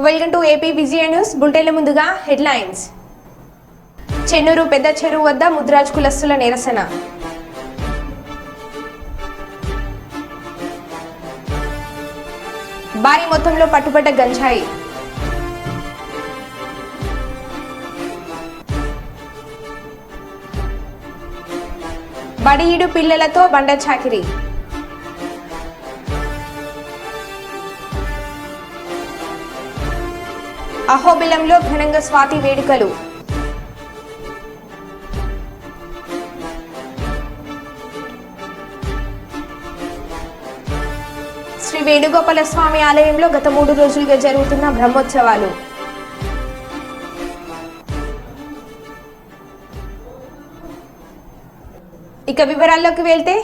Welcome to AP Vijaya news బులెటిన్ల ముందుగా headlines. Chennur పెద్ద చెరువు వద్ద ముద్రాజ్ కులస్తుల నిరసన. భారీ మొత్తంలో పట్టుబడ్డ గంజాయి. బడిఈడు పిల్లలతో బండ చాకిరీ. అహోబిలంలో ఘనంగా స్వాతి వేడుకలు. శ్రీ వేణుగోపాల స్వామి ఆలయంలో గత 3 రోజులుగా జరుగుతున్న బ్రహ్మోత్సవాలు. ఇక వివరాల్లోకి వెళ్తే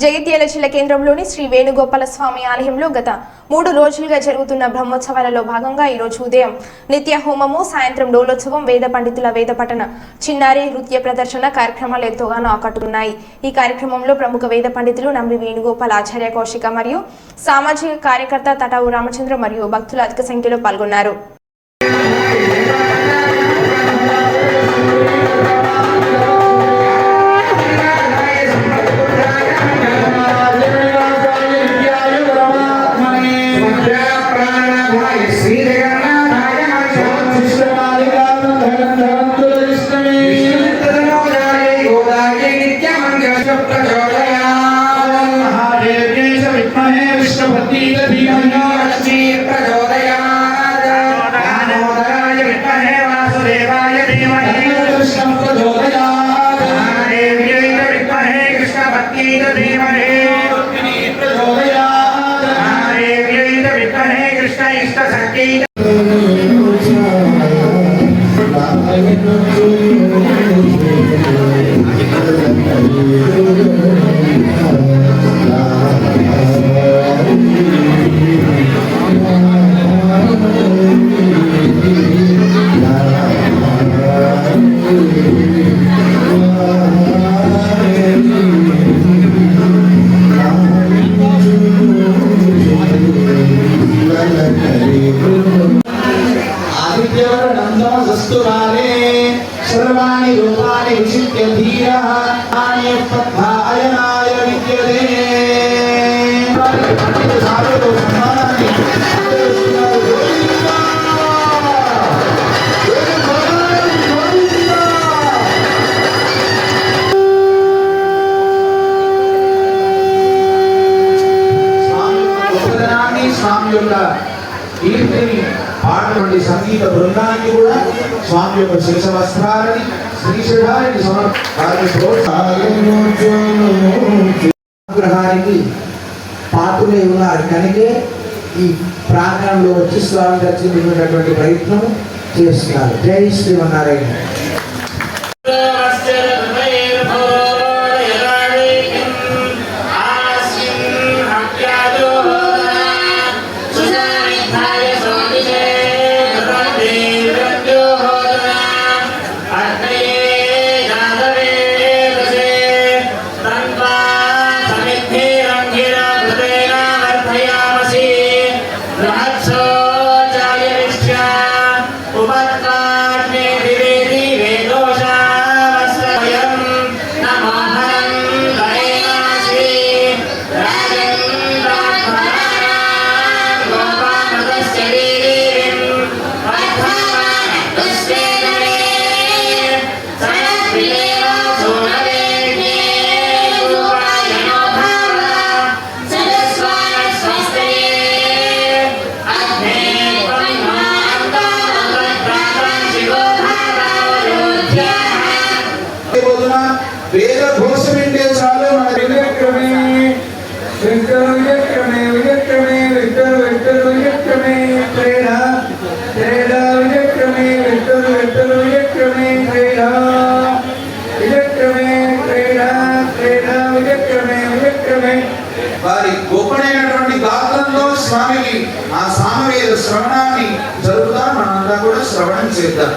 జగిత్యాల జిల్లా కేంద్రంలోని శ్రీ వేణుగోపాల స్వామి ఆలయంలో గత 3 రోజులుగా జరుగుతున్న బ్రహ్మోత్సవాలలో భాగంగా ఈ రోజు ఉదయం నిత్య హోమము, సాయంత్రం డోలోత్సవం, వేద పండితుల వేద పఠన, చిన్నారి నృత్య ప్రదర్శన కార్యక్రమాలు ఎంతోగానో ఆకట్టుకున్నాయి. ఈ కార్యక్రమంలో ప్రముఖ వేద పండితులు నంబి వేణుగోపాల్ ఆచార్య కౌశిక మరియు సామాజిక కార్యకర్త తటావు రామచంద్ర మరియు భక్తులు అధిక సంఖ్యలో పాల్గొన్నారు. सर्वाणि रूपाणि विचित्य धीरः आण्यपद्धायनाय विद्यते साधु सम्मानानि స్వామి యొక్క కీర్తిని పాడినటువంటి సంగీత బృందానికి కూడా స్వామి యొక్క శిరస వస్త్రాలని శ్రీశ్రీడానికి సమగ్రహానికి పాత్రలే ఉన్నారు కనుకే ఈ ప్రాంగణంలో వచ్చి స్వామి దర్శించుకునేటువంటి ప్రయత్నం చేస్తున్నారు. జై శ్రీమన్నారాయణ. వేద ఘోష వింటే చాలు మన విజయక్రమే వెంకట విజయక్రమే విజయక్రమే వెంకట వెంకట విజయక్రమే క్రీడ క్రీడ విజయక్రమే వెంకట వెంకట విజయక్రమే క్రీడ విజయక్రమే క్రీడ క్రీడ విజయక్రమే విజయక్రమే. వారి గొప్పనైనటువంటి గాత్రంలో స్వామికి ఆ సామవేద శ్రవణాన్ని జరుపుతాం. మనంతా కూడా శ్రవణం చేద్దాం.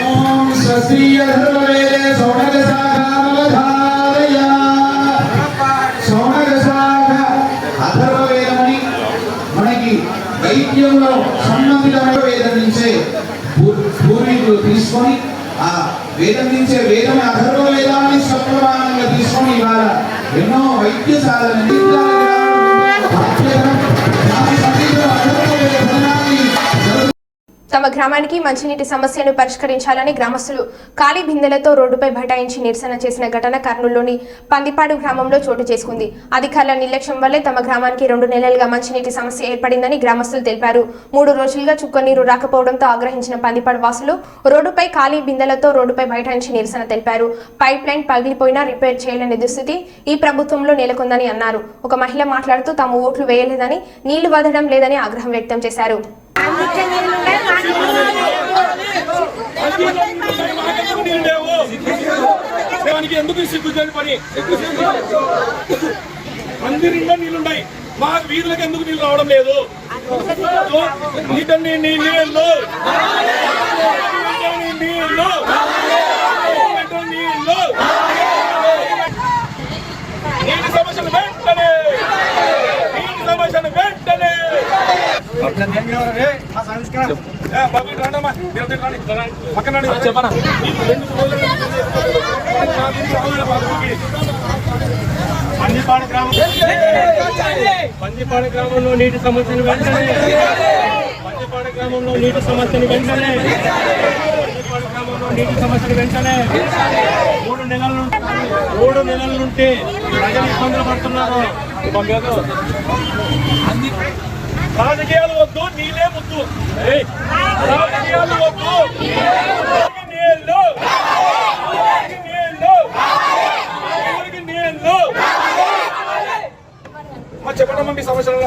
ఓం స్వస్తి అధర్వవేదే సౌనకశాఖామవధారయ. సౌనకశాఖ అధర్వవేదమని మనకి వైద్యంలో సంబంధితమైన వేదం నుంచే పూర్వీకులు తీసుకొని ఆ వేదం నుంచే వేదం అధర్వ వేదాన్ని సప్రమాణంగా తీసుకొని ఇవాళ ఎన్నో వైద్య సాధన తమ గ్రామానికి మంచినీటి సమస్యను పరిష్కరించాలని గ్రామస్తులు ఖాళీ బిందెలతో రోడ్డుపై బైఠాయించి నిరసన చేసిన ఘటన కర్నూలులోని పందిపాడు గ్రామంలో చోటు చేసుకుంది. అధికారుల నిర్లక్ష్యం వల్లే తమ గ్రామానికి 2 నెలలుగా మంచినీటి సమస్య ఏర్పడిందని గ్రామస్తులు తెలిపారు. 3 రోజులుగా చుక్క నీరు రాకపోవడంతో ఆగ్రహించిన పందిపాడు వాసులు రోడ్డుపై ఖాళీ బిందెలతో రోడ్డుపై బైఠాయించి నిరసన తెలిపారు. పైప్ లైన్ పగిలిపోయినా రిపేర్ చేయలేని దుస్థితి ఈ ప్రభుత్వంలో నెలకొందని అన్నారు. ఒక మహిళ మాట్లాడుతూ తాము ఓట్లు వేయలేదని, నీళ్లు వదలడం లేదని ఆగ్రహం వ్యక్తం చేశారు. ఎందుకు సిగ్గులేని పని? మందిరంలో నీళ్ళున్నాయి, మా వీధులకు ఎందుకు నీళ్ళు రావడం లేదు? నీళ్ళు నీటి సమస్యను వెంటనే చెప్పనా? పందిపాడు గ్రామంలో నీటి సమస్యను వెంటనే 3 నెలల నుండి ప్రజలు ఇబ్బందులు పడుతున్నారు. రాజకీయాలు వద్దు, నీళ్ళే ముద్దు. రాజకీయాలు వద్దు, నీళ్ళు చెప్పండి. మీ సమస్యలు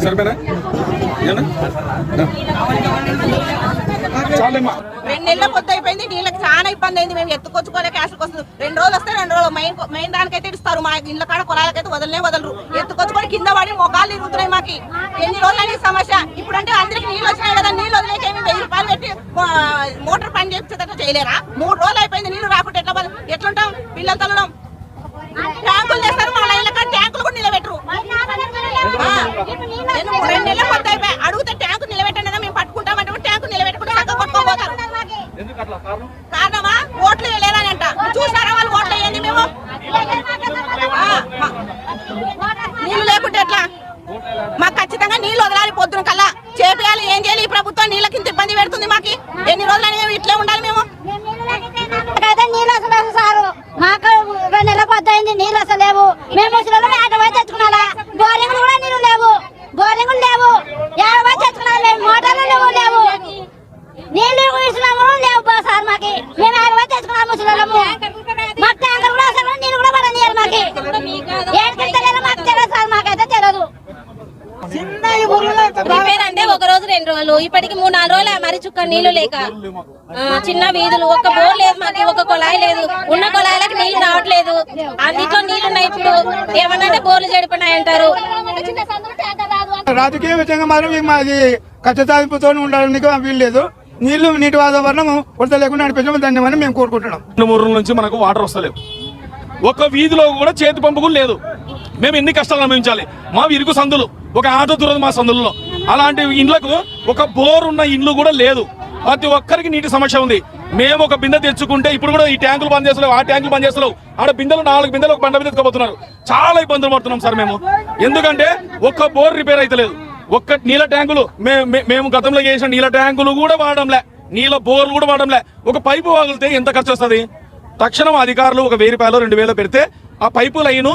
సరిపోయినా? చాలేమ్మా. 2 నెలల పొద్దు అయిపోయింది. నీళ్ళకి చాలా ఇబ్బంది అయింది. మేము ఎత్తుకొచ్చుకోలేక క్యాష్ వస్తుంది. 2 రోజులు వస్తే 2 రోజులు మెయిన్ దానికైతే ఇస్తారు. మా ఇళ్ళ కాడ కులాలకైతే వదలరు. ఎత్తుకొచ్చుకొని కింద పడి మొగాలు తిరుగుతున్నాయి. మాకు ఎన్ని రోజులు సమస్య. ఇప్పుడంటే అందరికి నీళ్ళు వచ్చినాయి కదా, నీళ్ళు వదిలేక 1000 రూపాయలు పెట్టి మోటార్ పని చేసేటట్టు చేయలేరా? 3 రోజులు అయిపోయింది. నీళ్ళు రాకుంటే ఎట్లుంటాం? పిల్లలు తల్లడం ట్యాంకులు చేస్తారు. మా ఇళ్ళ కాడ ట్యాంకులు కూడా నిలబెట్టరు. 2 నెలల పొద్దు అయిపోయి అడిగితే ట్యాంకు నిలబెట్టండి, మేము పట్టుకుంటామంటే ట్యాంకు నిలబెట్టుకుంటే చక్కగా కొట్టుకోపోతారు. కారణమా? ఓట్లు వేయలేదని అంట. చూసారా వాళ్ళు ఓట్లు వేయండి? మేము నీళ్ళు లేకుంటే ఎట్లా? మాకు ఖచ్చితంగా నీళ్ళు వదలాలి. పొద్దున కల్లా చేపియాలి. ఏం చేయాలి? ఈ ప్రభుత్వం నీళ్ళకి ఇంత ఇబ్బంది పెడుతుంది. మాకు ఎన్ని రోజులని మేము ఇట్లే ఉండాలి? మేము నీళ్ళు అసలు సారు మాకు 2 నెలల పొద్దు అయింది. నీళ్ళు అసలు లేవు. మేము ముసలి పోయి తెచ్చుకున్నా. బోరింగ్లు కూడా నీళ్ళు లేవు. బోరింగ్లు లేవు. పోయి తెచ్చుకున్నా. మేము మోటార్లు లేవు. నీళ్ళు ఇస్తున్నాము లేవు సార్. మాకు మేము పోయి తెచ్చుకున్నాము. ముసలి మాకు ట్యాంకర్ కూడా అసలు నీళ్ళు కూడా పడనియాలి. మాకు ఏడికి తెలియదు. మాకు తెలియదు సార్. మాకైతే తెలియదు. రిపేర్ అంటే 1 రోజు 2 రోజులు, ఇప్పటికి 3-4 రోజులు మరి చుక్క నీళ్లు లేక చిన్న వీధులు, ఒక బోర్ లేదు మాకు, ఒక కుళాయి లేదు. ఉన్న కుళాయిలకు నీళ్లు రావట్లేదు. అందులో నీళ్లు ఉన్నాయి. ఇప్పుడు ఏమన్నా బోర్లు చెడిపోయినాయి అంటారు. రాజకీయ విధంగా మాత్రం మాది కష్టసాధింపుతో ఉండడానికి వీలు లేదు. నీళ్లు నీటి వాతావరణం కొరత లేకుండా నడిపించడం ధన్యమని మేము కోరుకుంటున్నాం. 3 రోజుల నుంచి మనకు వాటర్ వస్తలేవు. ఒక వీధిలో కూడా చేతి పంపు కూడా లేదు. మేము ఎన్ని కష్టాలు అనుభవించాలి? మా ఇరుకు సందులు, ఒక ఆటో దూరదు మా సందులలో. అలాంటి ఇండ్లకు ఒక బోర్ ఉన్న ఇండ్లు కూడా లేదు. ప్రతి ఒక్కరికి నీటి సమస్య ఉంది. మేము ఒక బిందె తెచ్చుకుంటే ఇప్పుడు కూడా ఈ ట్యాంకులు బంద్ చేస్తలేవు, ఆ ట్యాంకులు బంద్ చేస్తలేవు. ఆడ బిందెలు 4 బిందెలు ఒక బండ మీద ఎత్తుకోబోతున్నారు. చాలా ఇబ్బందులు పడుతున్నాం సార్ మేము. ఎందుకంటే ఒక్క బోర్ రిపేర్ అయితలేదు. ఒక్క నీళ్ళ ట్యాంకులు మేము గతంలో చేసిన నీళ్ళ ట్యాంకులు కూడా వాడడంలే, నీళ్ళ బోర్లు కూడా వాడడంలే. ఒక పైపు వాగితే ఎంత ఖర్చు వస్తుంది? తక్షణం అధికారులు ఒక 1000 రూపాయలు 2000 పెడితే ఆ పైపు లైన్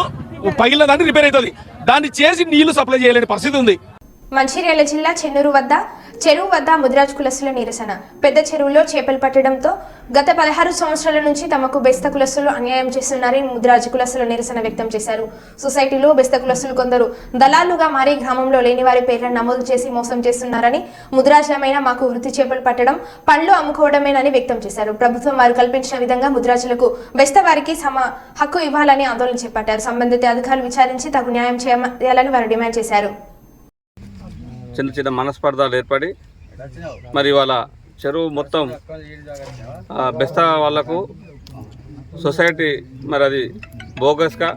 పగిలిన దాన్ని రిపేర్ అవుతుంది. దాన్ని చేసి నీళ్లు సప్లై చేయలేని పరిస్థితి ఉంది. మంచిర్యాల జిల్లా చెన్నూరు వద్ద చెరువు వద్ద ముదిరాజ్ కులస్తుల నిరసన. పెద్ద చెరువులో చేపలు పట్టడంతో గత 16 సంవత్సరాల నుంచి తమకు బెస్త కులస్తులు అన్యాయం చేస్తున్నారని ముదిరాజ్ కులస్తుల నిరసన వ్యక్తం చేశారు. సొసైటీలో బెస్త కులస్తులు కొందరు దళాలుగా మారి గ్రామంలో లేని వారి పేర్లను నమోదు చేసి మోసం చేస్తున్నారని, ముదిరాజులమైన మాకు వృత్తి చేపలు పట్టడం, పండ్లు అమ్ముకోవడమేనని వ్యక్తం చేశారు. ప్రభుత్వం వారు కల్పించిన విధంగా ముదిరాజులకు బెస్త వారికి హక్కు ఇవ్వాలని ఆందోళన చేపట్టారు. సంబంధిత అధికారులు విచారించి తగు న్యాయం చేయాలని వారు డిమాండ్ చేశారు. చిన్న చిన్న మనస్పర్ధలు ఏర్పడి మరి ఇవాళ చెరువు మొత్తం బెస్తా వాళ్లకు సొసైటీ మరి అది బోగస్గా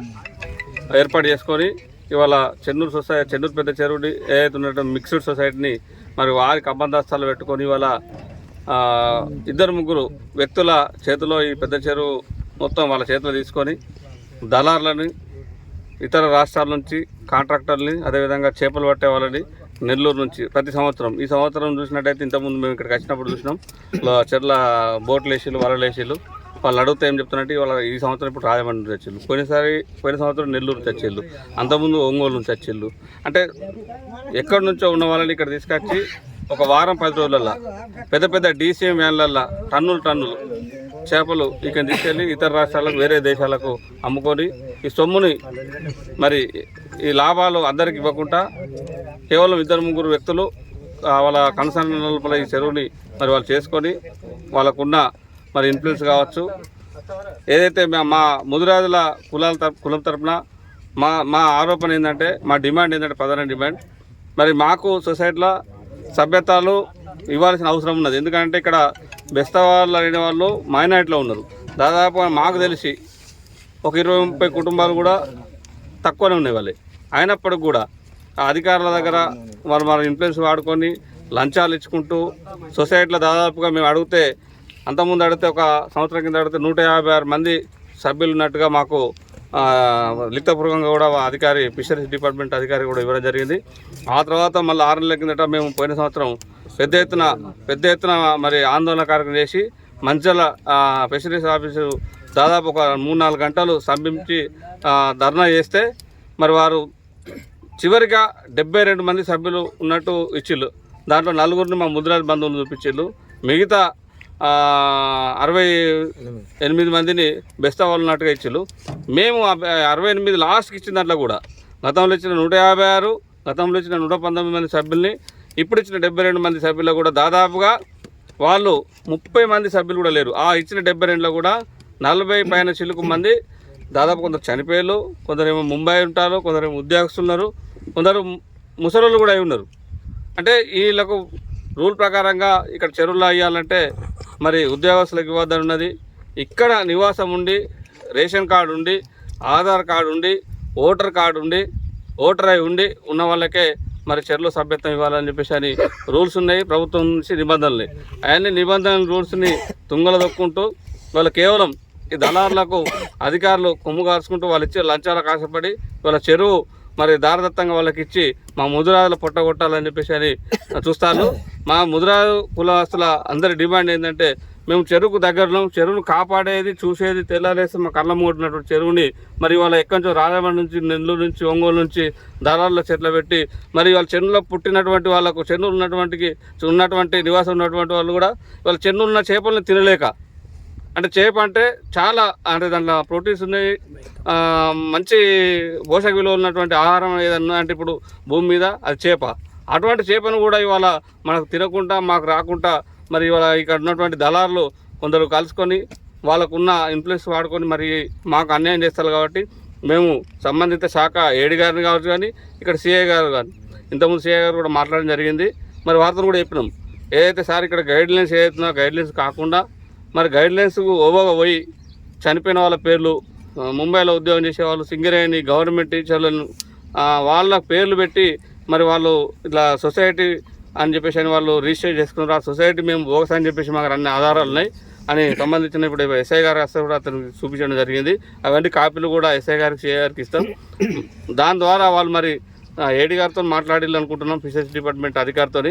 ఏర్పాటు చేసుకొని ఇవాళ చెన్నూరు పెద్ద చెరువుని ఏదైతే ఉన్నట్టు మిక్స్డ్ సొసైటీని మరి వారికి అబంధస్తాలు పెట్టుకొని ఇవాళ 2-3 వ్యక్తుల చేతిలో ఈ పెద్ద చెరువు మొత్తం వాళ్ళ చేతిలో తీసుకొని దళారులని, ఇతర రాష్ట్రాల నుంచి కాంట్రాక్టర్ని, అదేవిధంగా చేపలు పట్టే వాళ్ళని నెల్లూరు నుంచి ప్రతి సంవత్సరం, ఈ సంవత్సరం చూసినట్టయితే ఇంతకుముందు మేము ఇక్కడికి వచ్చినప్పుడు చూసినాం, చెర్ల బోట్లు వేసిళ్ళు, వలలు వేసిళ్ళు. వాళ్ళు అడిగితే ఏం చెప్తున్నట్టు వాళ్ళ ఈ సంవత్సరం ఇప్పుడు రాజమండ్రి తెచ్చిళ్ళు, పోయిన సంవత్సరం నెల్లూరు తెచ్చిళ్ళు, అంతకుముందు ఒంగోలు నుంచి తెచ్చిళ్ళు. అంటే ఎక్కడి నుంచో ఉన్న వాళ్ళని ఇక్కడ తీసుకొచ్చి ఒక వారం 10 రోజులల్లో పెద్ద పెద్ద DCM వ్యాన్లల్లో టన్నులు చేపలు ఇక్కడ తీసుకెళ్ళి ఇతర రాష్ట్రాలకు, వేరే దేశాలకు అమ్ముకొని ఈ సొమ్ముని మరి ఈ లాభాలు అందరికి ఇవ్వకుండా కేవలం 2-3 వ్యక్తులు వాళ్ళ కన్సర్న్ల ఈ చెరువుని మరి వాళ్ళు చేసుకొని వాళ్ళకున్న మరి ఇన్ఫ్లుయెన్స్ కావచ్చు, ఏదైతే మా ముదిరాజుల కులం తరపున మా ఆరోపణ ఏంటంటే, మా డిమాండ్ ఏంటంటే, ప్రధాన డిమాండ్ మరి మాకు సొసైటీలో సభ్యతలు ఇవ్వాల్సిన అవసరం ఉన్నది. ఎందుకంటే ఇక్కడ బెస్త వాళ్ళు అయిన వాళ్ళు మైనారిటీలో ఉన్నారు. దాదాపు మాకు తెలిసి ఒక 20-30 కుటుంబాలు కూడా తక్కువనే ఉన్నాయి వాళ్ళే. అయినప్పటికి కూడా ఆ అధికారుల దగ్గర మన ఇన్ఫ్లుయెన్స్ వాడుకొని లంచాలు ఇచ్చుకుంటూ సొసైటీలో దాదాపుగా మేము అడిగితే, అంతకుముందు అడిగితే ఒక సంవత్సరం కింద అడిగితే 156 మంది సభ్యులు ఉన్నట్టుగా మాకు లిఖితపూర్వకంగా కూడా అధికారి, ఫిషరీస్ డిపార్ట్మెంట్ అధికారి కూడా ఇవ్వడం జరిగింది. ఆ తర్వాత మళ్ళీ 6 నెలల కిందట మేము పోయిన సంవత్సరం పెద్ద ఎత్తున మరి ఆందోళన కార్యక్రమం చేసి మంచిర్యాల ఫిషరీస్ ఆఫీసు దాదాపు ఒక 3-4 గంటలు స్తంభించి ధర్నా చేస్తే మరి వారు చివరిగా 72 మంది సభ్యులు ఉన్నట్టు ఇచ్చిళ్ళు. దాంట్లో 4 మా ముదిరాజ్ బంధువులు చూపించిళ్ళు. మిగతా 68 మందిని బెస్తా వాళ్ళు ఉన్నట్టుగా ఇచ్చిళ్ళు. మేము 68 లాస్ట్కి ఇచ్చిన దాంట్లో కూడా గతంలో ఇచ్చిన 156, గతంలో ఇచ్చిన 119 మంది సభ్యుల్ని, ఇప్పుడు ఇచ్చిన 72 మంది సభ్యులు కూడా దాదాపుగా వాళ్ళు 30 మంది సభ్యులు కూడా లేరు. ఆ ఇచ్చిన 72లో కూడా 40 పైన చిలుకు మంది, దాదాపు కొందరు చనిపోయారు, కొందరేమో ముంబై ఉంటారు, కొందరేమో ఉద్యోగస్తులు ఉన్నారు, కొందరు ముసలోళ్ళు కూడా అయి ఉన్నారు. అంటే వీళ్ళకు రూల్ ప్రకారంగా ఇక్కడ చెరువులు అయ్యాలంటే మరి ఉద్యోగస్తులకు ఇవ్వద్దని ఉన్నది. ఇక్కడ నివాసం ఉండి, రేషన్ కార్డు ఉండి, ఆధార్ కార్డు ఉండి, ఓటర్ కార్డు ఉండి, ఓటర్ అయి ఉండి ఉన్న వాళ్ళకే మరి చెరువులో సభ్యత్వం ఇవ్వాలని చెప్పేసి అని రూల్స్ ఉన్నాయి, ప్రభుత్వం నుంచి నిబంధనలు. అవన్నీ నిబంధనల రూల్స్ని తుంగలు దొక్కుంటూ వాళ్ళు కేవలం ఈ దళారులకు అధికారులు కొమ్ము కాల్చుకుంటూ వాళ్ళు ఇచ్చే లంచాలకు ఆశపడి వాళ్ళ చెరువు మరి దారదత్తంగా వాళ్ళకి ఇచ్చి మా ముదిరాజుల పొట్టగొట్టాలని చెప్పేసి అని చూస్తారు. మా ముదిరాజు కులస్తుల అందరి డిమాండ్ ఏంటంటే, మేము చెరువుకు దగ్గరలో చెరువును కాపాడేది, చూసేది, తెల్లారేసి మా కళ్ళ మూడినటువంటి చెరువుని మరి వాళ్ళ ఎక్కడి నుంచో రాజమండ్రి నుంచి, నెల్లూరు నుంచి, ఒంగోలు నుంచి దళారుల చెట్లు పెట్టి మరి వాళ్ళ చెరువులో పుట్టినటువంటి వాళ్ళకు, చెరువులు ఉన్నటువంటి నివాసం ఉన్నటువంటి వాళ్ళు కూడా వాళ్ళ చెరువులు ఉన్న చేపలను తినలేక, అంటే చేప అంటే చాలా, అంటే దాంట్లో ప్రోటీన్స్ ఉన్నాయి, మంచి పోషక విలువ ఉన్నటువంటి ఆహారం ఏదన్నా అంటే ఇప్పుడు భూమి మీద అది చేప. అటువంటి చేపను కూడా ఇవాళ మనకు తినకుండా, మాకు రాకుండా మరి ఇవాళ ఇక్కడ ఉన్నటువంటి దళారులు కొందరు కలుసుకొని వాళ్ళకున్న ఇన్ఫ్లుయెన్స్ వాడుకొని మరి మాకు అన్యాయం చేస్తారు. కాబట్టి మేము సంబంధిత శాఖ ఏడి గారిని కావచ్చు, కానీ ఇక్కడ సిఐ గారు కానీ, ఇంతకుముందు సిఐ గారు కూడా మాట్లాడడం జరిగింది. మరి వార్తలు కూడా చెప్పినాం, ఏదైతే సార్ ఇక్కడ గైడ్లైన్స్ ఏదైతుందో గైడ్లైన్స్ కాకుండా మరి గైడ్లైన్స్కు ఓవోగా పోయి చనిపోయిన వాళ్ళ పేర్లు, ముంబైలో ఉద్యోగం చేసేవాళ్ళు, సింగరేణి గవర్నమెంట్ టీచర్లను వాళ్ళ పేర్లు పెట్టి మరి వాళ్ళు ఇట్లా సొసైటీ అని చెప్పేసి అని వాళ్ళు రిజిస్టర్ చేసుకున్నారు. ఆ సొసైటీ మేము బోగస్ అని చెప్పేసి మాకు అన్ని ఆధారాలు ఉన్నాయి అని సంబంధించిన ఇప్పుడు ఎస్ఐ గారు వస్తే కూడా అతను చూపించడం జరిగింది. అవన్నీ కాపీలు కూడా ఎస్ఐ గారికి, సిఐ గారికి ఇస్తాం. దాని ద్వారా వాళ్ళు మరి ఏడీ గారితో మాట్లాడాలనుకుంటున్నాం, ఫిషరీస్ డిపార్ట్మెంట్ అధికారితో.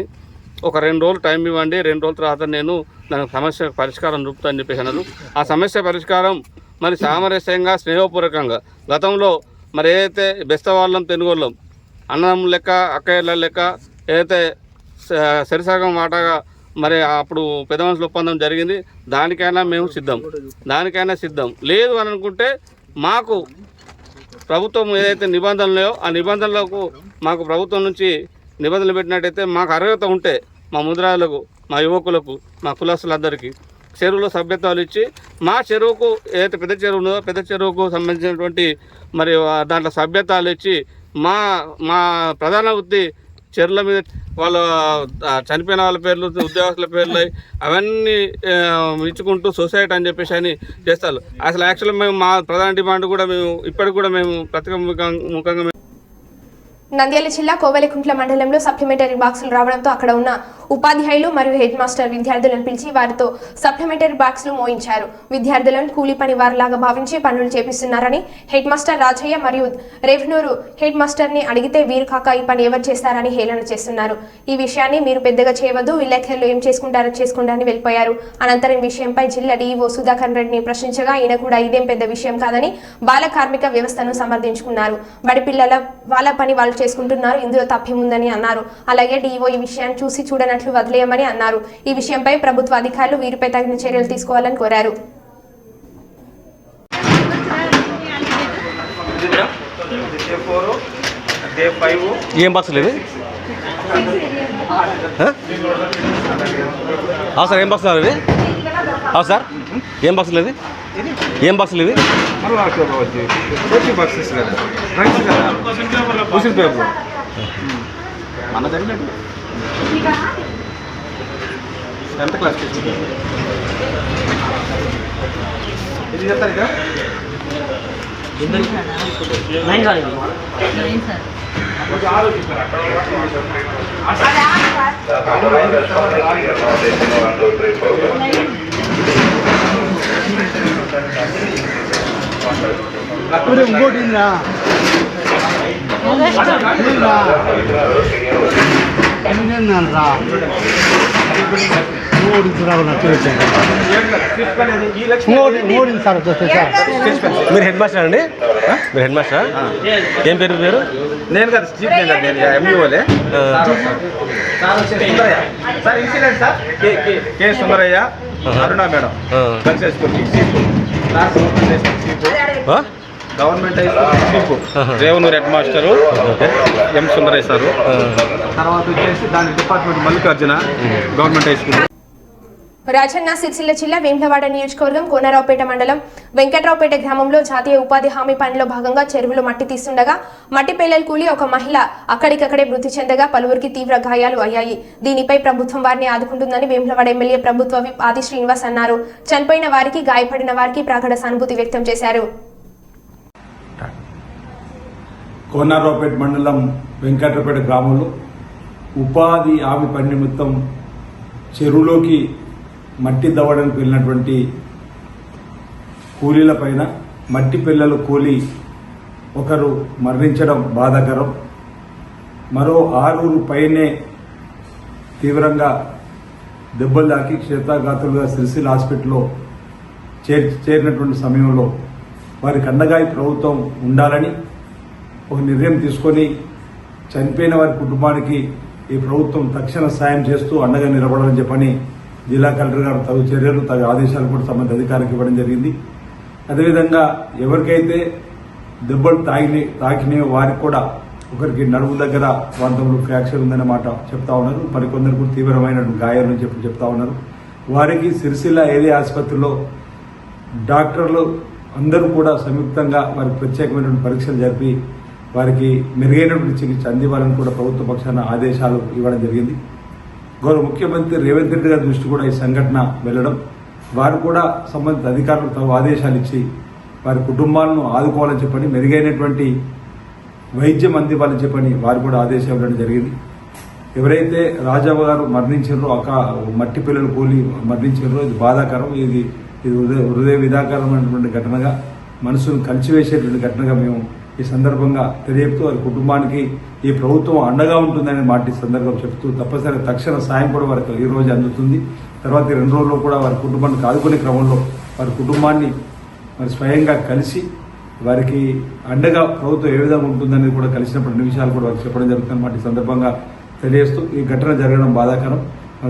ఒక 2 రోజులు టైం ఇవ్వండి, 2 రోజుల తర్వాత నేను దానికి సమస్య పరిష్కారం చూపుతా అని చెప్పేసి అన్నారు. ఆ సమస్య పరిష్కారం మరి సామరస్యంగా, స్నేహపూర్వకంగా, గతంలో మరి ఏదైతే బెస్త వాళ్ళం, తెలుగోళ్ళం, అన్నం లెక్క, అక్కయ్యల లెక్క ఏదైతే సరిసగం వాటాగా మరి అప్పుడు పెద్ద మనుషుల ఒప్పందం జరిగింది. దానికైనా మేము సిద్ధం లేదు అని అనుకుంటే మాకు ప్రభుత్వం ఏదైతే నిబంధనలు ఉన్నాయో ఆ నిబంధనలకు మాకు ప్రభుత్వం నుంచి నిబంధనలు పెట్టినట్టయితే మాకు అర్హత ఉంటే మా ముద్రాలకు, మా యువకులకు, మా కులస్తులందరికీ చెరువులో సభ్యత్వాలు ఇచ్చి మా చెరువుకు ఏదైతే పెద్ద చెరువు ఉన్నదో పెద్ద చెరువుకు సంబంధించినటువంటి మరి దాంట్లో సభ్యత్వాలు ఇచ్చి మా ప్రధాన వృత్తి చెరువుల మీద వాళ్ళ చనిపోయిన వాళ్ళ పేర్లు, ఉద్యోగస్తుల పేర్లు అవన్నీ ఇచ్చుకుంటూ సొసైటీ అని చెప్పేసి అని చేస్తారు. అసలు యాక్చువల్గా మేము మా ప్రధాన డిమాండ్ కూడా ఇప్పటికి కూడా మేము ప్రతిముఖంగా నంద్యాల జిల్లా కోవెలకుంట్ల మండలంలో సప్లిమెంటరీ బాక్సులు రావడంతో అక్కడ ఉన్న ఉపాధ్యాయులు మరియు హెడ్ మాస్టర్ విద్యార్థులను పిలిచి వారితో సప్లిమెంటరీ బాక్సులు మోయించారు. విద్యార్థులను కూలీ పని వారిలాగా భావించి పనులు చేపిస్తున్నారని హెడ్ మాస్టర్ రాజయ్య మరియు రేవనూరు హెడ్ మాస్టర్ ని అడిగితే వీరు కాక ఈ పని ఎవరు చేస్తారని హేళన చేస్తున్నారు. ఈ విషయాన్ని మీరు పెద్దగా చేయవద్దు, విలేకరులు ఏం చేసుకుంటారో చేసుకుంటారని వెళ్ళిపోయారు. అనంతరం ఈ విషయంపై జిల్లా డీఈఓ సుధాకర్ రెడ్డిని ప్రశ్నించగా ఈయన కూడా ఇదేం పెద్ద విషయం కాదని బాల కార్మిక వ్యవస్థను సమర్థించుకున్నారు. బడి పిల్లల వాళ్ళ పని వాళ్ళు చేసుకుంటున్నారు, ఇందులో తప్పేముందని అన్నారు. అలాగే డీఓ ఈ విషయాన్ని చూసి చూడనట్లు వదిలేయమని అన్నారు. ఈ విషయంపై ప్రభుత్వ అధికారులు వీరిపై తగిన చర్యలు తీసుకోవాలని కోరారు. ఏం బస్సులు ఇవి? సార్ ఏం బస్సులు ఇవి? సార్ ఏం బస్సులు ఇవి? ఏం బస్సులు ఇవి? ఎంత క్లాస్ ఇది చెప్తారు ఇక ఇంకోటి మీరు హెడ్ మాస్టర్ అండి? మీరు హెడ్ మాస్టర్? ఏం పేరు పేరు? నేను కదా చీఫ్ నేను ఎంఈఓలే sir incident sir K Sundaraiah Aruna madam girls government chief Revanur head master M Sundaraiah sir, తర్వాత వచ్చేసి దాని department Mallikarjuna government high school. Rajanna Sircilla జిల్లా వేములవాడ నియోజకవర్గం కోనరావుపేట మండలం వెంకట్రావుపేట గ్రామంలో జాతీయ ఉపాధి హామీ పనిలో భాగంగా చెరువులో మట్టి తీస్తుండగా మట్టి పేలలు కూలి ఒక మహిళ అక్కడికక్కడే మృతి చెందగా పలువురికి తీవ్ర గాయాలు అయ్యాయి. దీనిపై ప్రభుత్వం వారిని ఆదుకుంటుందని వేములవాడ ఎమ్మెల్యే ప్రభుత్వ విప్ ఆది శ్రీనివాస్ అన్నారు. చనిపోయిన వారికి, గాయపడిన వారికి ప్రగాఢ సానుభూతి వ్యక్తం చేశారు. కోనరావుపేట మండలం వెంకట్రావుపేట గ్రామంలో ఉపాధి హామీ పని నిమిత్తం చెరువులోకి మట్టి దవ్వడానికి వెళ్ళినటువంటి కూలీల పైన మట్టి పిల్లలు కూలీ ఒకరు మరణించడం బాధాకరం. మరో 6 పైనే తీవ్రంగా దెబ్బలు తాకి క్షేత్రఘాతులుగా సిరిసిల్ల హాస్పిటల్లో చేరినటువంటి సమయంలో వారికి అండగా ప్రభుత్వం ఉండాలని ఒక నిర్ణయం తీసుకొని చనిపోయిన వారి కుటుంబానికి ఈ ప్రభుత్వం తక్షణ సాయం చేస్తూ అండగా నిలబడాలని చెప్పని జిల్లా కలెక్టర్ గారు తగు చర్యలు, తగు ఆదేశాలు కూడా సంబంధిత అధికారికి ఇవ్వడం జరిగింది. అదేవిధంగా ఎవరికైతే దెబ్బలు తాకినాయో వారికి కూడా ఒకరికి నడుము దగ్గర ప్రాంతంలో ఫ్రాక్చర్ ఉందనే మాట చెప్తా ఉన్నారు. మరికొందరికి తీవ్రమైన గాయాలని చెప్తా ఉన్నారు. వారికి సిరిసిల్ల ఏరియా ఆసుపత్రిలో డాక్టర్లు అందరూ కూడా సంయుక్తంగా వారికి ప్రత్యేకమైనటువంటి పరీక్షలు జరిపి వారికి మెరుగైనటువంటి చికిత్స అందివ్వాలని కూడా ప్రభుత్వ పక్షాన ఆదేశాలు ఇవ్వడం జరిగింది. గౌరవ ముఖ్యమంత్రి రేవంత్ రెడ్డి గారి దృష్టి కూడా ఈ సంఘటన వెళ్లడం, వారు కూడా సంబంధిత అధికారులకు తగు ఆదేశాలు ఇచ్చి వారి కుటుంబాలను ఆదుకోవాలని చెప్పని, మెరుగైనటువంటి వైద్యం అందివ్వాలని చెప్పని వారు కూడా ఆదేశాలు ఇవ్వడం జరిగింది. ఎవరైతే రాజావ గారు మరణించారో, మట్టి పిల్లలు కూలి మరణించారో, ఇది బాధాకరం. ఇది హృదయ విదాకరమైనటువంటి ఘటనగా, మనసును కలిసివేసేటువంటి ఘటనగా మేము ఈ సందర్భంగా తెలియజేస్తూ వారి కుటుంబానికి ఈ ప్రభుత్వం అండగా ఉంటుందనే మాట ఈ సందర్భం చెప్తూ తప్పనిసరి తక్షణ సాయం కూడా వారికి ఈ రోజు అందుతుంది. తర్వాత 2 రోజుల్లో కూడా వారి కుటుంబానికి ఆదుకునే క్రమంలో వారి కుటుంబాన్ని మరి స్వయంగా కలిసి వారికి అండగా ప్రభుత్వం ఏ విధంగా ఉంటుందనేది కూడా కలిసినప్పుడు అన్ని విషయాలు కూడా వారికి చెప్పడం జరుగుతుందన్నమాట. ఈ సందర్భంగా తెలియజేస్తూ ఈ ఘటన జరగడం బాధాకరం.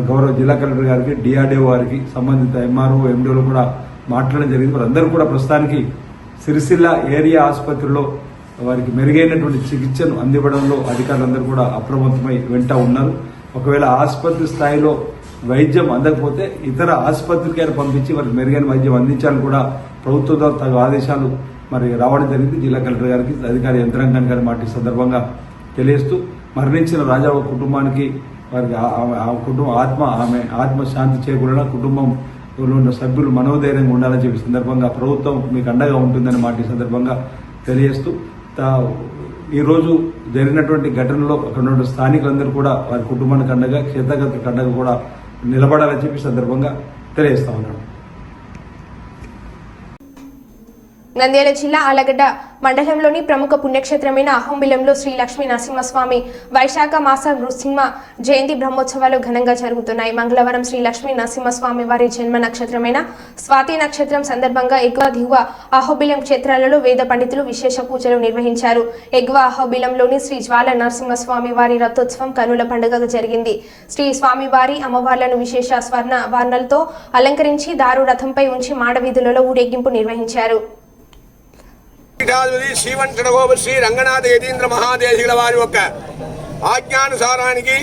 గౌరవ జిల్లా కలెక్టర్ గారికి, డిఆర్డీఓ వారికి, సంబంధిత ఎంఆర్ఓ, ఎండిఓలు కూడా మాట్లాడడం జరిగింది. వారందరూ కూడా ప్రస్తుతానికి సిరిసిల్ల ఏరియా ఆసుపత్రిలో వారికి మెరుగైనటువంటి చికిత్సను అందివ్వడంలో అధికారులందరూ కూడా అప్రమత్తమై వెంట ఉన్నారు. ఒకవేళ ఆసుపత్రి స్థాయిలో వైద్యం అందకపోతే ఇతర ఆసుపత్రికైనా పంపించి వారికి మెరుగైన వైద్యం అందించాలని కూడా ప్రభుత్వంతో తగు ఆదేశాలు రావడం జరిగింది. జిల్లా కలెక్టర్ గారికి, అధికార యంత్రాంగానికి గారి మాట సందర్భంగా తెలియజేస్తూ మరణించిన రాజావ కుటుంబానికి వారికి ఆమె ఆత్మ శాంతి చేకూరడం, కుటుంబంలో ఉన్న సభ్యులు మనోధైర్యంగా ఉండాలని చెప్పి సందర్భంగా ప్రభుత్వం మీకు అండగా ఉంటుందని మాట సందర్భంగా తెలియజేస్తూ ఈరోజు జరిగినటువంటి ఘటనలో అక్కడ ఉన్న స్థానికులందరూ కూడా వారి కుటుంబానికి అండగా, క్షేత్రగతికి అండగా కూడా నిలబడాలని చెప్పి సందర్భంగా తెలియజేస్తా ఉన్నాను. నంద్యాల జిల్లా ఆలగడ్డ మండలంలోని ప్రముఖ పుణ్యక్షేత్రమైన అహోబిలంలో శ్రీ లక్ష్మీ నరసింహస్వామి వైశాఖ మాస నృసింహ జయంతి బ్రహ్మోత్సవాలు ఘనంగా జరుగుతున్నాయి. మంగళవారం శ్రీ లక్ష్మీ నరసింహస్వామి వారి జన్మ నక్షత్రమైన స్వాతి నక్షత్రం సందర్భంగా ఎగువ దిగువ అహోబిలం క్షేత్రాలలో వేద పండితులు విశేష పూజలు నిర్వహించారు. ఎగువ అహోబిలంలోని శ్రీ జ్వాల నరసింహస్వామి వారి రథోత్సవం కనుల పండుగగా జరిగింది. శ్రీ స్వామివారి అమ్మవార్లను విశేష స్వర్ణ వర్ణలతో అలంకరించి దారు రథంపై ఉంచి మాడవీధులలో ఊరేగింపు నిర్వహించారు. శ్రీ రంగనాథ యతీంద్ర మహాదేశికుల వారి యొక్క ఆజ్ఞానుసారానికి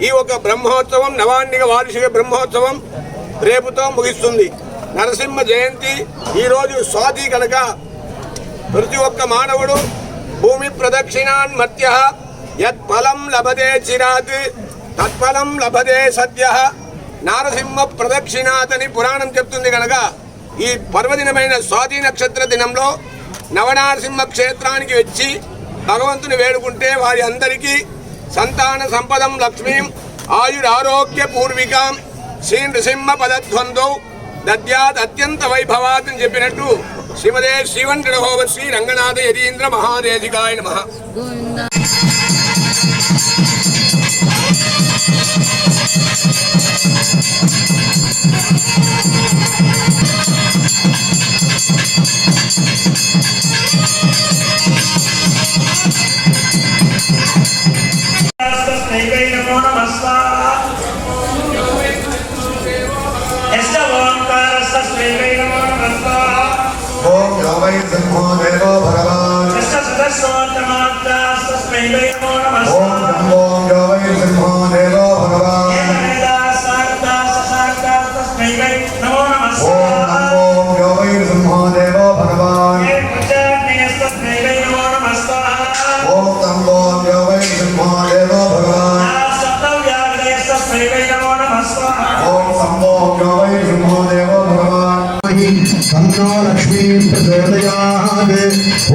ఈ ఒక బ్రహ్మోత్సవం, నవాన్నిక వార్షిక బ్రహ్మోత్సవం రేపుతో ముగిస్తుంది. నరసింహ జయంతి ఈరోజు స్వాతి కనుక ప్రతి ఒక్క మానవుడు భూమి ప్రదక్షిణాన్ మధ్య యత్ఫలం లభతే చిరాత్ తత్ఫలం లభతే సద్య నారసింహ ప్రదక్షిణాత్ అని పురాణం చెప్తుంది. కనుక ఈ పర్వదినమైన స్వాతి నక్షత్ర దినంలో నవనారసింహ క్షేత్రానికి వచ్చి భగవంతుని వేడుకుంటే వారి అందరికీ సంతాన సంపదం లక్ష్మీం ఆయురారోగ్య పూర్వికాం శ్రీ నృసింహ పదధ్వందౌ దద్యాత్ అత్యంత వైభవాత్ అని చెప్పినట్టు శ్రీమదే శ్రీవంటహోవ శ్రీ రంగనాథ యతీంద్ర మహాదేశికాయ నమః. तन्नो लक्ष्मी प्रचोदयात्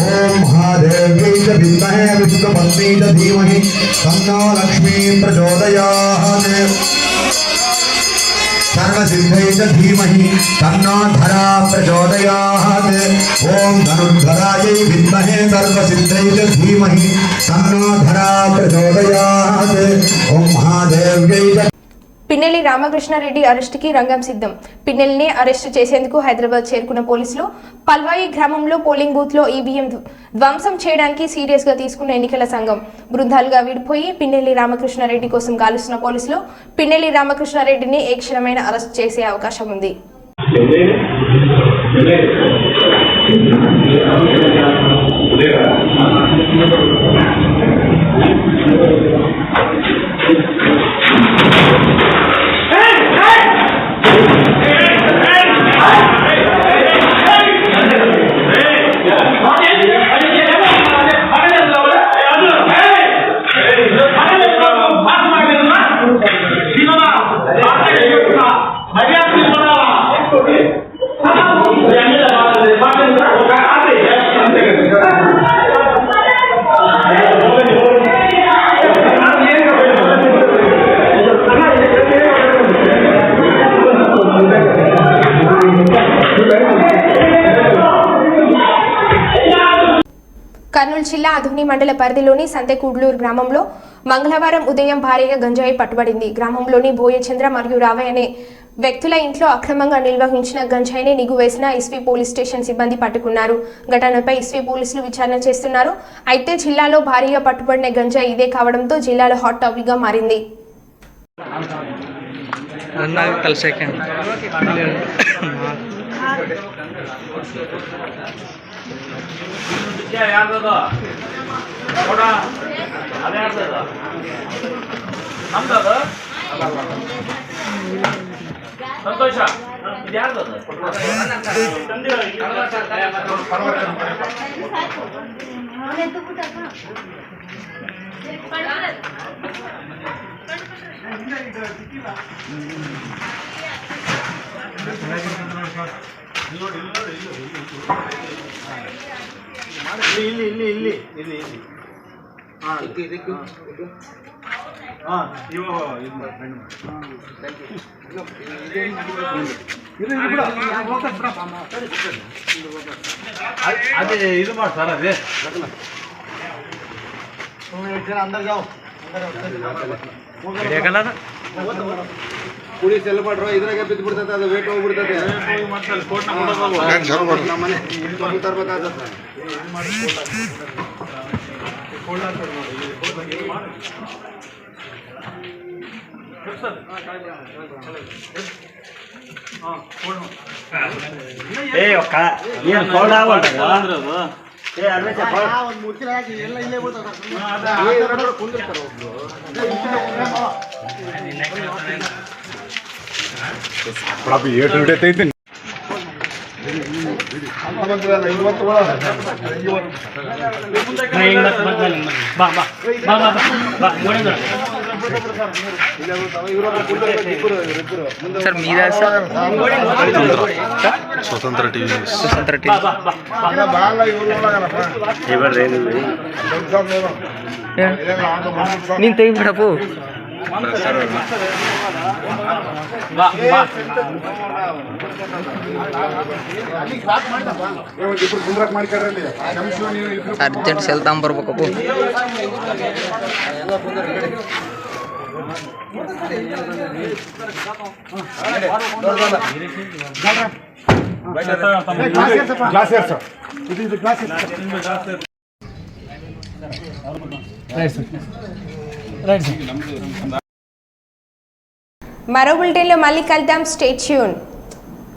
ओम महादेव्यै च विद्महे विष्णुपत्नी च धीमहि तन्नो लक्ष्मी प्रचोदयात् सर्वसिद्धै च धीमहि तन्नो धरा प्रचोदयात् ओम धनुर्धरायै विद्महे सर्वसिद्धै च धीमहि तन्नो धरा प्रचोदयात् ओम महादेव्यै च. పిన్నెల్లి రామకృష్ణారెడ్డి అరెస్టుకి రంగం సిద్ధం. పిన్నెల్లిని అరెస్టు చేసేందుకు హైదరాబాద్ చేరుకున్న పోలీసులు పల్వాయి గ్రామంలో పోలింగ్ బూత్ లో ఈవీఎం ధ్వంసం చేయడానికి సీరియస్ గా తీసుకున్న ఎన్నికల సంఘం బృందాలుగా విడిపోయి పిన్నెల్లి రామకృష్ణారెడ్డి కోసం గాలిస్తున్న పోలీసులు పిన్నెల్లి రామకృష్ణారెడ్డిని ఏ క్షణమైనా అరెస్ట్ చేసే అవకాశం ఉంది. Hey! జిల్లా అధుని మండల పరిధిలోని సంతెకూడ్లూరు గ్రామంలో మంగళవారం ఉదయం భారీగా గంజాయి పట్టుబడింది. గ్రామంలోని బోయచంద్ర మరియు రావయ్య అనే వ్యక్తుల ఇంట్లో అక్రమంగా నిర్వహించిన గంజాయిని నిగువేసిన ఎస్వీ పోలీస్ స్టేషన్ సిబ్బంది పట్టుకున్నారు. ఘటనపై ఎస్వీ పోలీసులు విచారణ చేస్తున్నారు. అయితే జిల్లాలో భారీగా పట్టుబడిన గంజాయి ఇదే కావడంతో జిల్లాలో హాట్ టాపిక్గా మారింది. ಸಂತೋಷ ಅದೇ ಇದು ಮಾಡ್ತಾರ ಅದೇ ಪುಡಿ ಸೆಲ್ ಮಾಡ್ರೋ ಇದ್ರಾಗೆ ಬಿದ್ದು ಬಿಡ್ತದೆ, ಅದು ವೇಟ್ ಹೋಗ್ಬಿಡ್ತದೆ. ತರ್ಬೇಕಾಗತ್ತೆ. స్వతంత్ర టీవీ ನೀನ್ ತೆಗಿಬಿಡಪ್ಪು ಅರ್ಜೆಂಟ್ ಸೆಲ್ ತಗೊಂಬರ್ಬೇಕಪ್ಪು. మరో బులెటిన్లో మళ్ళీ కలుద్దాం. Stay tune.